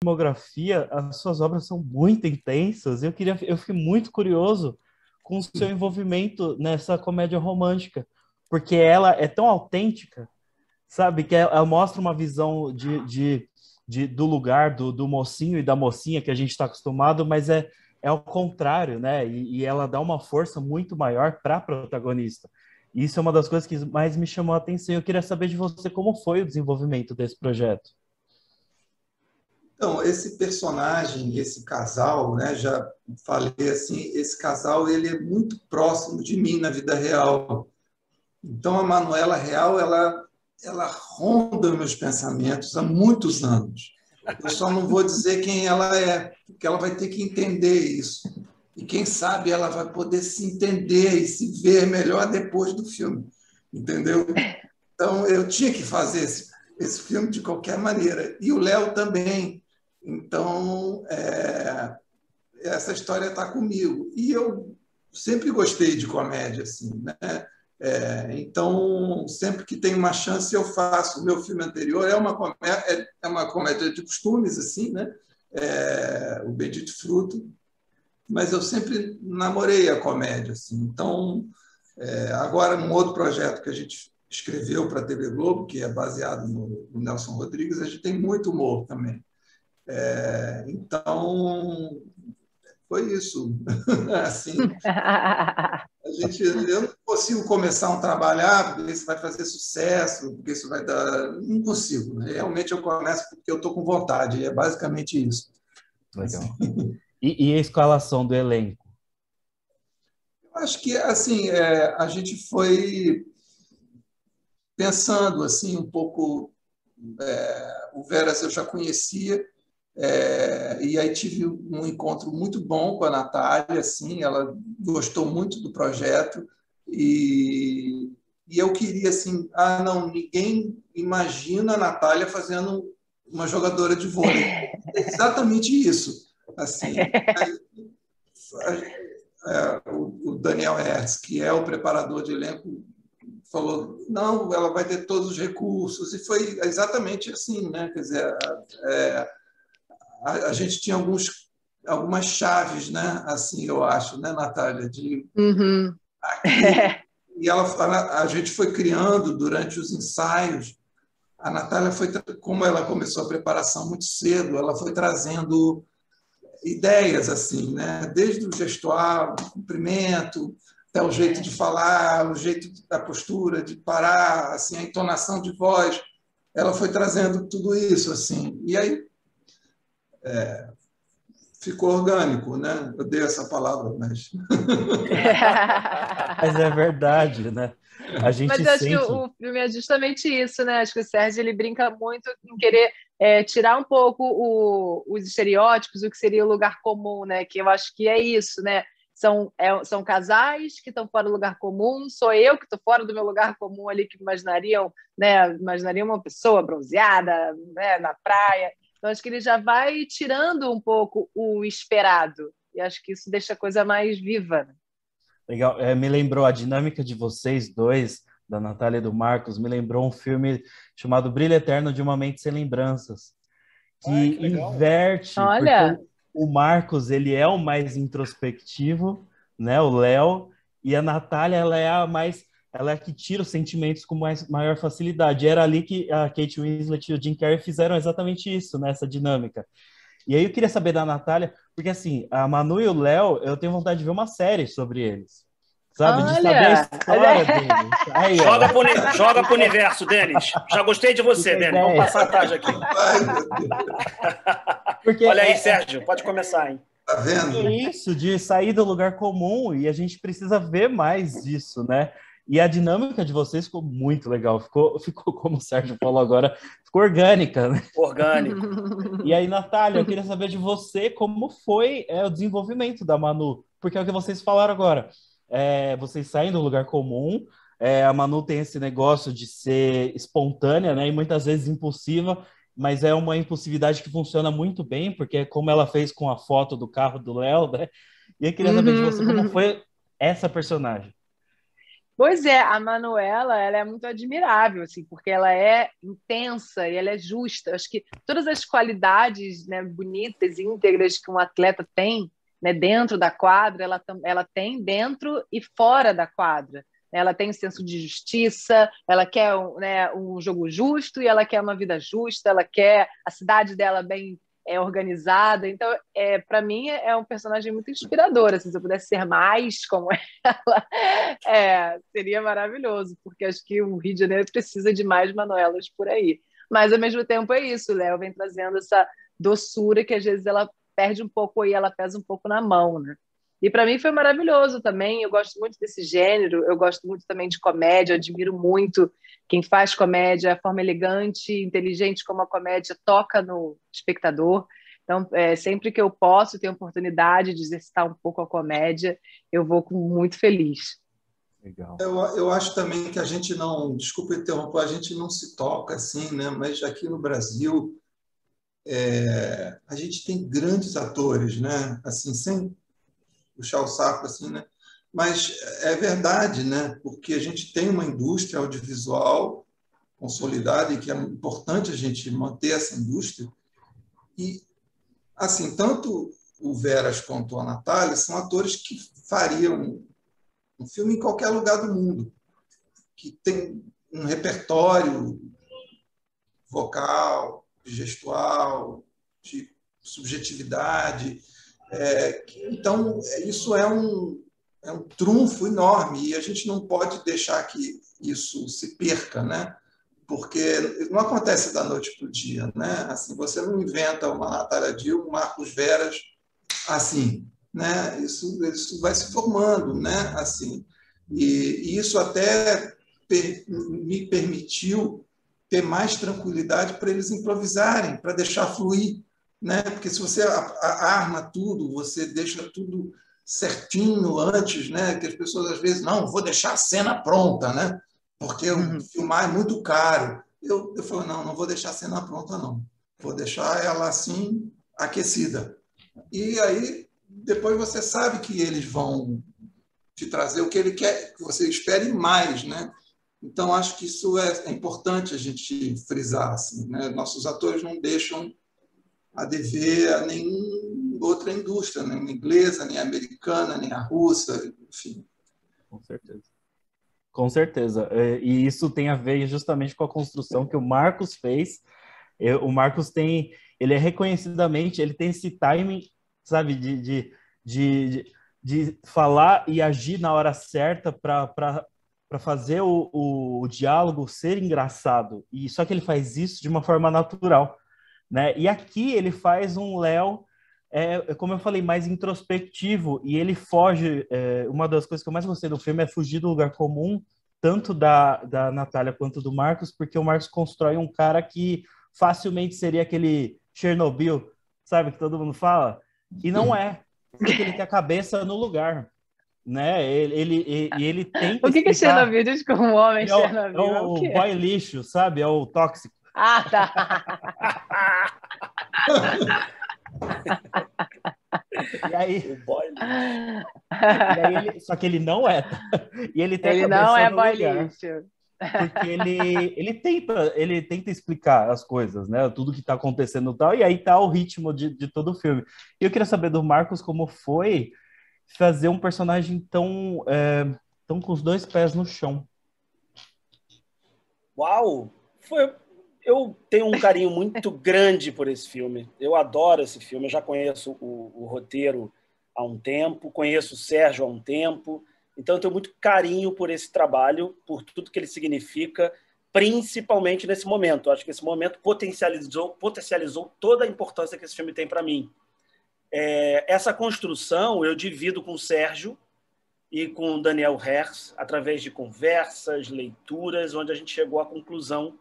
filmografia, as suas obras são muito intensas. Eu fiquei muito curioso com o seu envolvimento nessa comédia romântica, porque ela é tão autêntica, sabe? Que ela mostra uma visão do lugar do mocinho e da mocinha que a gente está acostumado, mas é ao contrário, né? E ela dá uma força muito maior para a protagonista. E isso é uma das coisas que mais me chamou a atenção. Eu queria saber de você como foi o desenvolvimento desse projeto. Então, esse personagem, esse casal, né, já falei assim, esse casal ele é muito próximo de mim na vida real. Então, a Manuela Real, ela ronda meus pensamentos há muitos anos. Eu só não vou dizer quem ela é, porque ela vai ter que entender isso. E quem sabe ela vai poder se entender e se ver melhor depois do filme, entendeu? Então, eu tinha que fazer esse filme de qualquer maneira. E o Léo também. Então, essa história está comigo. E eu sempre gostei de comédia, assim, né? Então, sempre que tem uma chance, eu faço. O meu filme anterior é uma comédia de costumes, assim, né? O Bendito Fruto, mas eu sempre namorei a comédia, assim. Então, agora, num outro projeto que a gente escreveu para a TV Globo, que é baseado no Nelson Rodrigues, a gente tem muito humor também. Então, foi isso. Assim, eu não consigo começar um trabalho, porque isso vai fazer sucesso, porque isso vai dar. Não consigo. Né? Realmente eu começo porque eu estou com vontade, é basicamente isso. Legal. E a escalação do elenco? Eu acho que assim, a gente foi pensando assim, um pouco. O Veras eu já conhecia, e aí tive um encontro muito bom com a Natália, assim, ela gostou muito do projeto e eu queria assim, não, ninguém imagina a Natália fazendo uma jogadora de vôlei. É exatamente isso. Assim, o Daniel Hertz, que é o preparador de elenco, falou, não, ela vai ter todos os recursos, e foi exatamente assim, né? Quer dizer, a gente tinha algumas chaves, né? Assim, eu acho, né, Natália? E a gente foi criando durante os ensaios. A Natália como ela começou a preparação muito cedo, ela foi trazendo ideias assim, né? Desde o gestual, o comprimento, até o jeito de falar, o jeito da postura, de parar, assim, a entonação de voz. Ela foi trazendo tudo isso assim. E aí ficou orgânico, né? Eu dei essa palavra, mas Mas é verdade, né? A gente Mas eu acho que sente. o filme é justamente isso, né? Acho que o Sérgio ele brinca muito em querer tirar um pouco os estereótipos, o que seria o lugar comum, né? Que eu acho que é isso, né? São casais que estão fora do lugar comum, sou eu que estou fora do meu lugar comum ali, que imaginariam, né? Imaginaria uma pessoa bronzeada, né? Na praia. Então, acho que ele já vai tirando um pouco o esperado. E acho que isso deixa a coisa mais viva, né? Legal. Me lembrou a dinâmica de vocês dois, da Natália e do Marcos, me lembrou um filme chamado Brilho Eterno de uma Mente Sem Lembranças, que Que legal. inverte, porque Olha, o Marcos, ele é o mais introspectivo, né, o Léo, e a Natália, ela é a que tira os sentimentos com maior facilidade. Era ali que a Kate Winslet e o Jim Carrey fizeram exatamente isso, nessa dinâmica. E aí eu queria saber da Natália, porque assim, a Manu e o Léo, eu tenho vontade de ver uma série sobre eles. Sabe? De saber a olha. história deles. Aí, Joga pro universo, Denis. Já gostei de você, Denis. Vamos passar a tarde aqui. Porque Olha aí, Sérgio, pode começar, hein? tá vendo? é isso, de sair do lugar comum, e a gente precisa ver mais disso, né? E a dinâmica de vocês ficou muito legal. Ficou como o Sérgio falou agora, ficou orgânica, né? Orgânico. E aí, Natália, eu queria saber de você como foi o desenvolvimento da Manu, porque é o que vocês falaram agora. Vocês saem do lugar comum, a Manu tem esse negócio de ser espontânea, né, e muitas vezes impulsiva, mas é uma impulsividade que funciona muito bem, porque é como ela fez com a foto do carro do Léo, né? E eu queria saber de você como foi essa personagem. Pois é, a Manuela, ela é muito admirável, assim, porque ela é intensa e ela é justa. Acho que todas as qualidades, né, bonitas e íntegras que um atleta tem, né, dentro da quadra, ela tem dentro e fora da quadra. Ela tem um senso de justiça, ela quer, né, um jogo justo e ela quer uma vida justa, ela quer a cidade dela bem organizada. Então, para mim, é um personagem muito inspirador. Assim, se eu pudesse ser mais como ela, seria maravilhoso, porque acho que o Rio de Janeiro precisa de mais Manuelas por aí. Mas, ao mesmo tempo, é isso. O Léo vem trazendo essa doçura que, às vezes, ela perde um pouco e ela pesa um pouco na mão, né? E para mim foi maravilhoso também. Eu gosto muito desse gênero, eu gosto muito também de comédia, eu admiro muito quem faz comédia, a forma elegante, inteligente como a comédia toca no espectador. Então, sempre que eu posso ter a oportunidade de exercitar um pouco a comédia, eu vou muito feliz. Legal. Eu acho também que a gente não, desculpa interromper, a gente não se toca assim, né? Mas aqui no Brasil a gente tem grandes atores, né? Assim, sem puxar o saco assim, né? Mas é verdade, né? Porque a gente tem uma indústria audiovisual consolidada e que é importante a gente manter essa indústria. E assim, tanto o Veras quanto a Natália são atores que fariam um filme em qualquer lugar do mundo, que tem um repertório vocal, gestual, de subjetividade. Então, isso é um trunfo enorme e a gente não pode deixar que isso se perca, né? Porque não acontece da noite para o dia, né? Assim, você não inventa uma Natália Dill, um Marcos Veras assim, né? Isso vai se formando, né? Assim, e isso até me permitiu ter mais tranquilidade para eles improvisarem, para deixar fluir, né? Porque se você arma tudo, você deixa tudo certinho antes, né? Que as pessoas às vezes não, vou deixar a cena pronta, né? Porque filmar é muito caro. Eu falo, não vou deixar a cena pronta, não. Vou deixar ela assim, aquecida. E aí, depois você sabe que eles vão te trazer o que ele quer, que você espere mais, né? Então, acho que isso é importante a gente frisar. Assim, né? Nossos atores não deixam a dever a nenhuma outra indústria, nem a inglesa, nem a americana, nem a russa, enfim. Com certeza. Com certeza. E isso tem a ver justamente com a construção que o Marcos fez. O Marcos tem, ele é reconhecidamente, ele tem esse timing, sabe, de falar e agir na hora certa para fazer o diálogo ser engraçado. E só que ele faz isso de uma forma natural, né? E aqui ele faz um Léo, como eu falei, mais introspectivo, e ele foge. Uma das coisas que eu mais gostei do filme é fugir do lugar comum, tanto da Natália quanto do Marcos, porque o Marcos constrói um cara que facilmente seria aquele Chernobyl, sabe, que todo mundo fala, e não é, porque ele tem a cabeça no lugar, né? Ele tenta O que é explicar. Chernobyl? Diz que um homem É Chernobyl é o o quê? boy lixo, sabe? É o tóxico. Ah, tá. E aí, O boy. só que ele não é, tá? E ele tem a Ele não cabeça é no boy lugar. lixo. Porque ele tenta explicar as coisas, né? Tudo que está acontecendo e tal, e aí tá o ritmo de todo o filme. E eu queria saber do Marcos como foi fazer um personagem tão com os dois pés no chão. Uau! Eu tenho um carinho muito grande por esse filme. Eu adoro esse filme. Eu já conheço o roteiro há um tempo, conheço o Sérgio há um tempo. Então, eu tenho muito carinho por esse trabalho, por tudo que ele significa, principalmente nesse momento. Eu acho que esse momento potencializou toda a importância que esse filme tem para mim. Essa construção eu divido com o Sérgio e com o Daniel Herz, através de conversas, leituras, onde a gente chegou à conclusão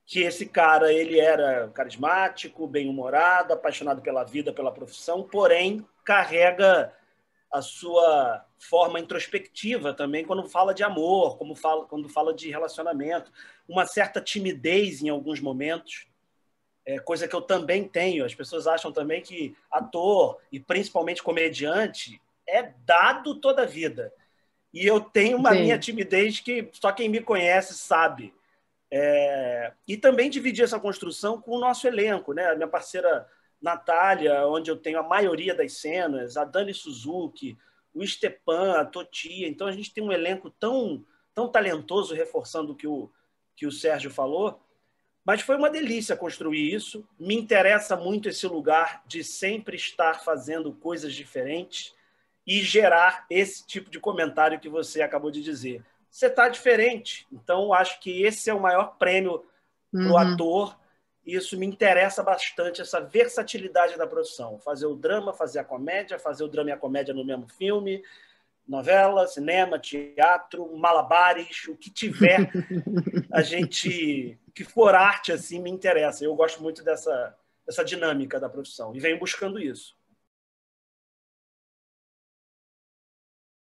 que esse cara ele era carismático, bem-humorado, apaixonado pela vida, pela profissão, porém carrega a sua forma introspectiva também quando fala de amor, quando fala de relacionamento, uma certa timidez em alguns momentos, coisa que eu também tenho. As pessoas acham também que ator, e principalmente comediante, é dado toda a vida. E eu tenho uma Sim. minha timidez que só quem me conhece sabe. E também dividir essa construção com o nosso elenco, né? A minha parceira Natália, onde eu tenho a maioria das cenas, a Dani Suzuki, o Stepan, a Totia. Então a gente tem um elenco tão talentoso, reforçando o que o Sérgio falou. Mas foi uma delícia construir isso. Me interessa muito esse lugar de sempre estar fazendo coisas diferentes e gerar esse tipo de comentário que você acabou de dizer. Você está diferente. Então, acho que esse é o maior prêmio para o ator. Isso me interessa bastante, essa versatilidade da produção. Fazer o drama, fazer a comédia, fazer o drama e a comédia no mesmo filme, novela, cinema, teatro, malabares, o que tiver, a gente... que for arte, assim, me interessa. Eu gosto muito dessa dinâmica da produção e venho buscando isso.